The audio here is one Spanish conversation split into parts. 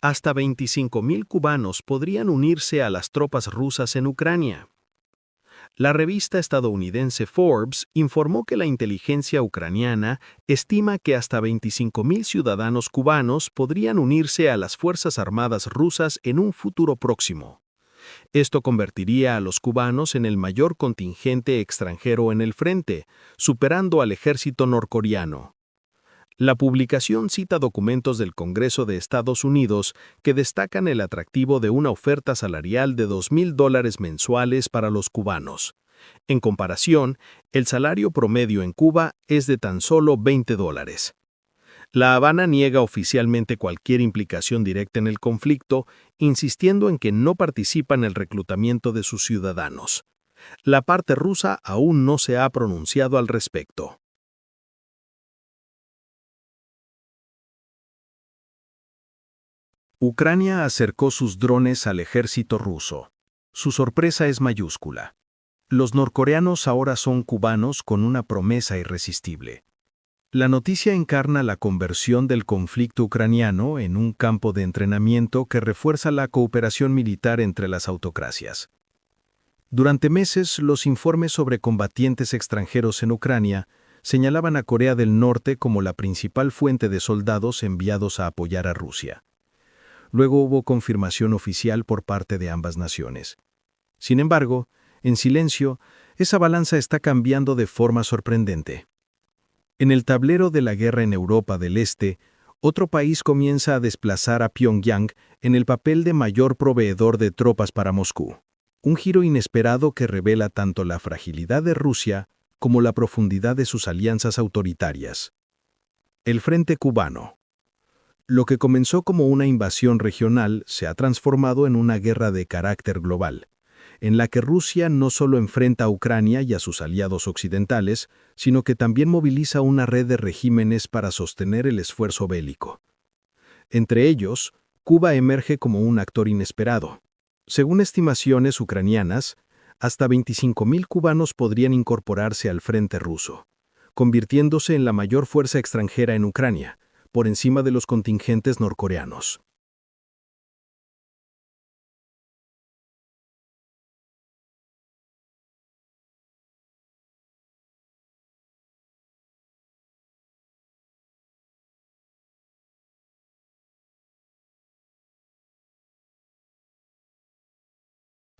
Hasta 25.000 cubanos podrían unirse a las tropas rusas en Ucrania. La revista estadounidense Forbes informó que la inteligencia ucraniana estima que hasta 25.000 ciudadanos cubanos podrían unirse a las Fuerzas Armadas rusas en un futuro próximo. Esto convertiría a los cubanos en el mayor contingente extranjero en el frente, superando al ejército norcoreano. La publicación cita documentos del Congreso de Estados Unidos que destacan el atractivo de una oferta salarial de $2.000 mensuales para los cubanos. En comparación, el salario promedio en Cuba es de tan solo $20. La Habana niega oficialmente cualquier implicación directa en el conflicto, insistiendo en que no participa en el reclutamiento de sus ciudadanos. La parte rusa aún no se ha pronunciado al respecto. Ucrania acercó sus drones al ejército ruso. Su sorpresa es mayúscula. Los norcoreanos ahora son cubanos con una promesa irresistible. La noticia encarna la conversión del conflicto ucraniano en un campo de entrenamiento que refuerza la cooperación militar entre las autocracias. Durante meses, los informes sobre combatientes extranjeros en Ucrania señalaban a Corea del Norte como la principal fuente de soldados enviados a apoyar a Rusia. Luego hubo confirmación oficial por parte de ambas naciones. Sin embargo, en silencio, esa balanza está cambiando de forma sorprendente. En el tablero de la guerra en Europa del Este, otro país comienza a desplazar a Pyongyang en el papel de mayor proveedor de tropas para Moscú. Un giro inesperado que revela tanto la fragilidad de Rusia como la profundidad de sus alianzas autoritarias. El Frente Cubano. Lo que comenzó como una invasión regional se ha transformado en una guerra de carácter global, en la que Rusia no solo enfrenta a Ucrania y a sus aliados occidentales, sino que también moviliza una red de regímenes para sostener el esfuerzo bélico. Entre ellos, Cuba emerge como un actor inesperado. Según estimaciones ucranianas, hasta 25.000 cubanos podrían incorporarse al frente ruso, convirtiéndose en la mayor fuerza extranjera en Ucrania, por encima de los contingentes norcoreanos.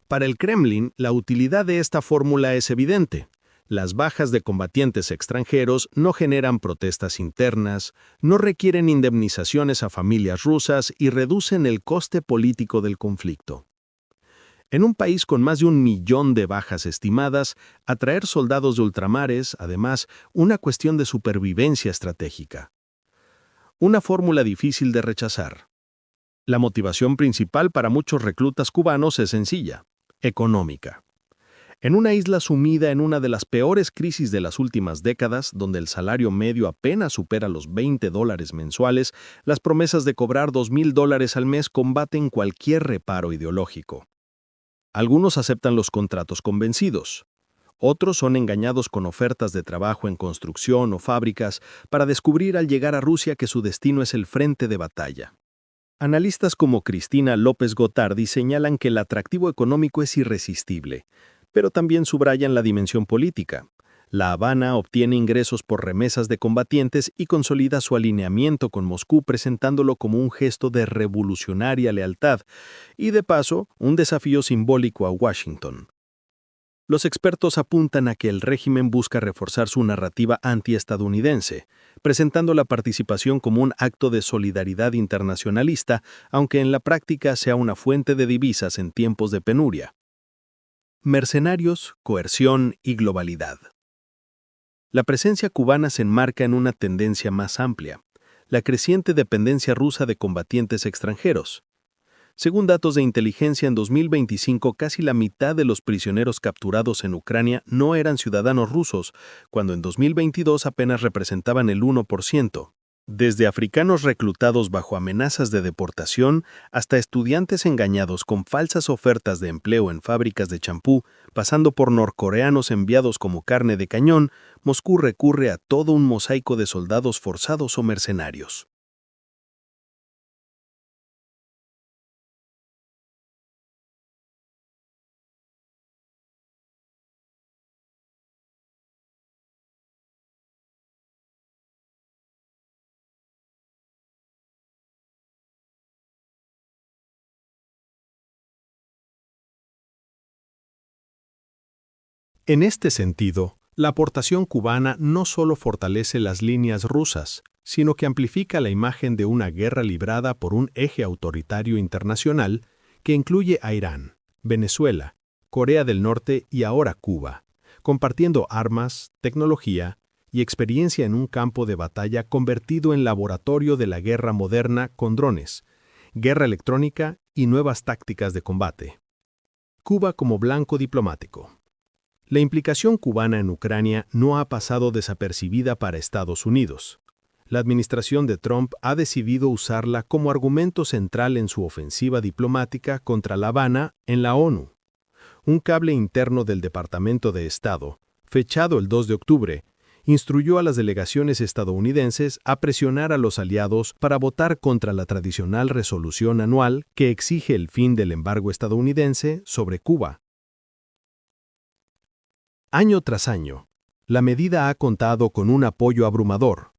Para el Kremlin, la utilidad de esta fórmula es evidente. Las bajas de combatientes extranjeros no generan protestas internas, no requieren indemnizaciones a familias rusas y reducen el coste político del conflicto. En un país con más de 1 millón de bajas estimadas, atraer soldados de ultramares, además, una cuestión de supervivencia estratégica. Una fórmula difícil de rechazar. La motivación principal para muchos reclutas cubanos es sencilla: económica. En una isla sumida en una de las peores crisis de las últimas décadas, donde el salario medio apenas supera los $20 mensuales, las promesas de cobrar $2.000 al mes combaten cualquier reparo ideológico. Algunos aceptan los contratos convencidos. Otros son engañados con ofertas de trabajo en construcción o fábricas para descubrir al llegar a Rusia que su destino es el frente de batalla. Analistas como Cristina López Gotardi señalan que el atractivo económico es irresistible, pero también subrayan la dimensión política. La Habana obtiene ingresos por remesas de combatientes y consolida su alineamiento con Moscú presentándolo como un gesto de revolucionaria lealtad y, de paso, un desafío simbólico a Washington. Los expertos apuntan a que el régimen busca reforzar su narrativa antiestadounidense, presentando la participación como un acto de solidaridad internacionalista, aunque en la práctica sea una fuente de divisas en tiempos de penuria. Mercenarios, coerción y globalidad. La presencia cubana se enmarca en una tendencia más amplia: la creciente dependencia rusa de combatientes extranjeros. Según datos de inteligencia, en 2025 casi la mitad de los prisioneros capturados en Ucrania no eran ciudadanos rusos, cuando en 2022 apenas representaban el 1%. Desde africanos reclutados bajo amenazas de deportación hasta estudiantes engañados con falsas ofertas de empleo en fábricas de champú, pasando por norcoreanos enviados como carne de cañón, Moscú recurre a todo un mosaico de soldados forzados o mercenarios. En este sentido, la aportación cubana no solo fortalece las líneas rusas, sino que amplifica la imagen de una guerra librada por un eje autoritario internacional que incluye a Irán, Venezuela, Corea del Norte y ahora Cuba, compartiendo armas, tecnología y experiencia en un campo de batalla convertido en laboratorio de la guerra moderna con drones, guerra electrónica y nuevas tácticas de combate. Cuba como blanco diplomático. La implicación cubana en Ucrania no ha pasado desapercibida para Estados Unidos. La administración de Trump ha decidido usarla como argumento central en su ofensiva diplomática contra La Habana en la ONU. Un cable interno del Departamento de Estado, fechado el 2 de octubre, instruyó a las delegaciones estadounidenses a presionar a los aliados para votar contra la tradicional resolución anual que exige el fin del embargo estadounidense sobre Cuba. Año tras año, la medida ha contado con un apoyo abrumador.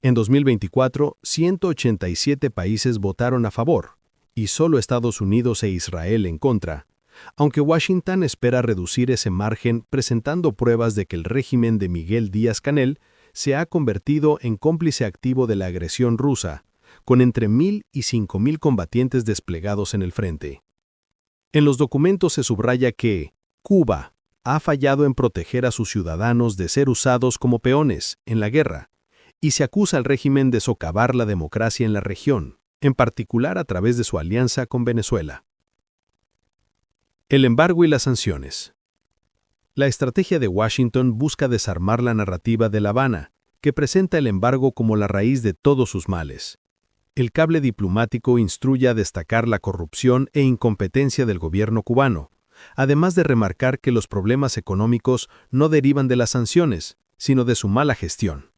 En 2024, 187 países votaron a favor, y solo Estados Unidos e Israel en contra, aunque Washington espera reducir ese margen presentando pruebas de que el régimen de Miguel Díaz-Canel se ha convertido en cómplice activo de la agresión rusa, con entre 1.000 y 5.000 combatientes desplegados en el frente. En los documentos se subraya que Cuba ha fallado en proteger a sus ciudadanos de ser usados como peones en la guerra, y se acusa al régimen de socavar la democracia en la región, en particular a través de su alianza con Venezuela. El embargo y las sanciones. La estrategia de Washington busca desarmar la narrativa de La Habana, que presenta el embargo como la raíz de todos sus males. El cable diplomático instruye a destacar la corrupción e incompetencia del gobierno cubano, además de remarcar que los problemas económicos no derivan de las sanciones, sino de su mala gestión.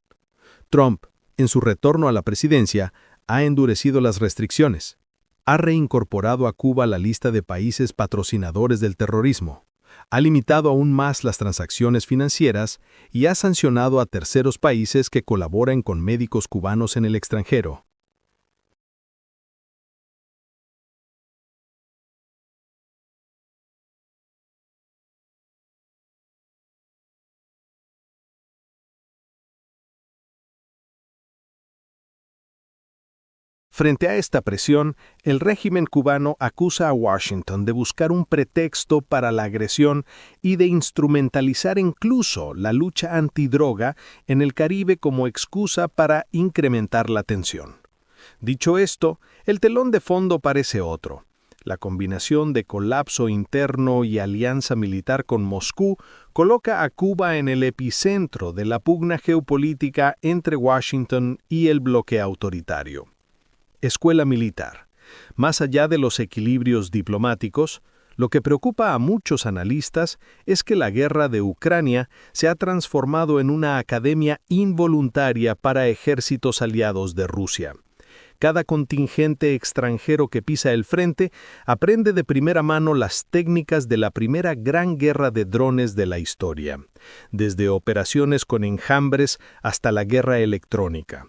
Trump, en su retorno a la presidencia, ha endurecido las restricciones. Ha reincorporado a Cuba a la lista de países patrocinadores del terrorismo, ha limitado aún más las transacciones financieras y ha sancionado a terceros países que colaboran con médicos cubanos en el extranjero. Frente a esta presión, el régimen cubano acusa a Washington de buscar un pretexto para la agresión y de instrumentalizar incluso la lucha antidroga en el Caribe como excusa para incrementar la tensión. Dicho esto, el telón de fondo parece otro. La combinación de colapso interno y alianza militar con Moscú coloca a Cuba en el epicentro de la pugna geopolítica entre Washington y el bloque autoritario. Escuela militar. Más allá de los equilibrios diplomáticos, lo que preocupa a muchos analistas es que la guerra de Ucrania se ha transformado en una academia involuntaria para ejércitos aliados de Rusia. Cada contingente extranjero que pisa el frente aprende de primera mano las técnicas de la primera gran guerra de drones de la historia, desde operaciones con enjambres hasta la guerra electrónica.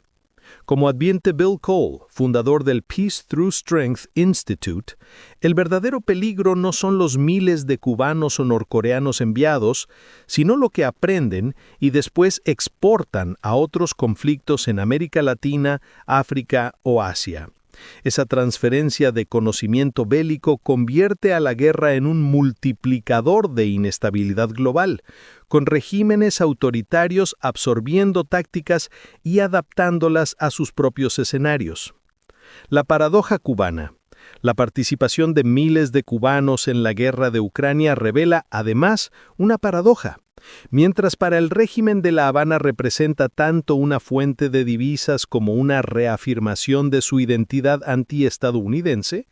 Como advierte Bill Cole, fundador del Peace Through Strength Institute, el verdadero peligro no son los miles de cubanos o norcoreanos enviados, sino lo que aprenden y después exportan a otros conflictos en América Latina, África o Asia. Esa transferencia de conocimiento bélico convierte a la guerra en un multiplicador de inestabilidad global, con regímenes autoritarios absorbiendo tácticas y adaptándolas a sus propios escenarios. La paradoja cubana. La participación de miles de cubanos en la guerra de Ucrania revela, además, una paradoja. Mientras para el régimen de La Habana representa tanto una fuente de divisas como una reafirmación de su identidad antiestadounidense,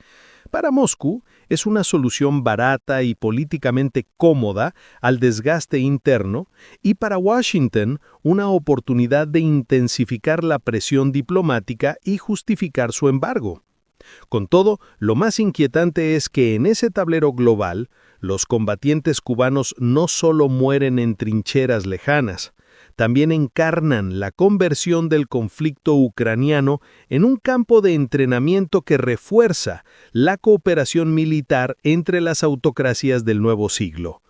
para Moscú es una solución barata y políticamente cómoda al desgaste interno y para Washington una oportunidad de intensificar la presión diplomática y justificar su embargo. Con todo, lo más inquietante es que en ese tablero global, los combatientes cubanos no solo mueren en trincheras lejanas, también encarnan la conversión del conflicto ucraniano en un campo de entrenamiento que refuerza la cooperación militar entre las autocracias del nuevo siglo.